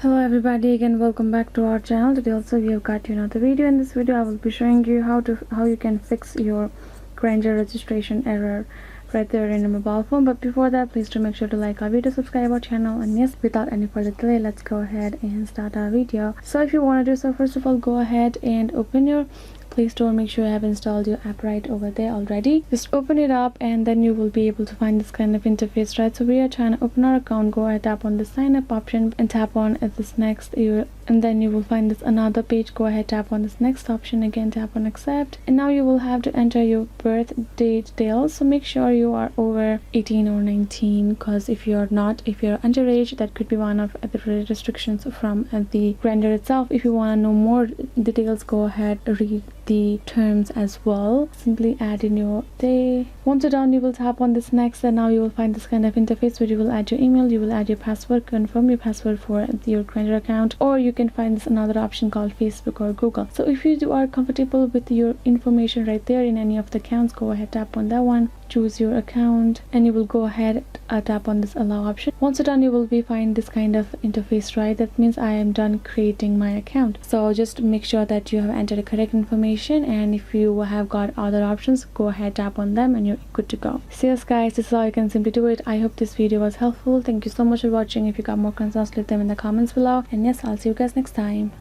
Hello everybody, again welcome back to our channel. Today also we have got another video. In this video I will be showing you how you can fix your Grindr registration error right there in your mobile phone. But before that, please do make sure to like our video, subscribe our channel, and yes, without any further delay, let's go ahead and start our video. So if you want to do so, first of all, go ahead and open your Play Store. Make sure you have installed your app right over there already. Just open it up and then you will be able to find this kind of interface, right? So we are trying to open our account. Go ahead, tap on the sign up option and tap on this next, and then you will find this another page. Go ahead, tap on this next option, again tap on accept, and now you will have to enter your birth details. So make sure you are over 18 or 19, because if you're not, if you're underage, that could be one of the restrictions from the Grindr itself. If you want to know more details, go ahead, read the terms as well. Simply add in your day. Once you're done, you will tap on this next, and now you will find this kind of interface where you will add your email, you will add your password, confirm your password for your Grindr account, or you can find this another option called Facebook or Google. So if you are comfortable with your information right there in any of the accounts, go ahead, tap on that one, choose your account, and you will go ahead tap on this allow option. Once you're done, you will find this kind of interface, right? That means I am done creating my account. So just make sure that you have entered the correct information, and if you have got other options, go ahead, tap on them, and you're good to go. So yes guys, this is how you can simply do it. I hope this video was helpful. Thank you so much for watching. If you got more concerns, leave them in the comments below, and yes, I'll see you guys next time.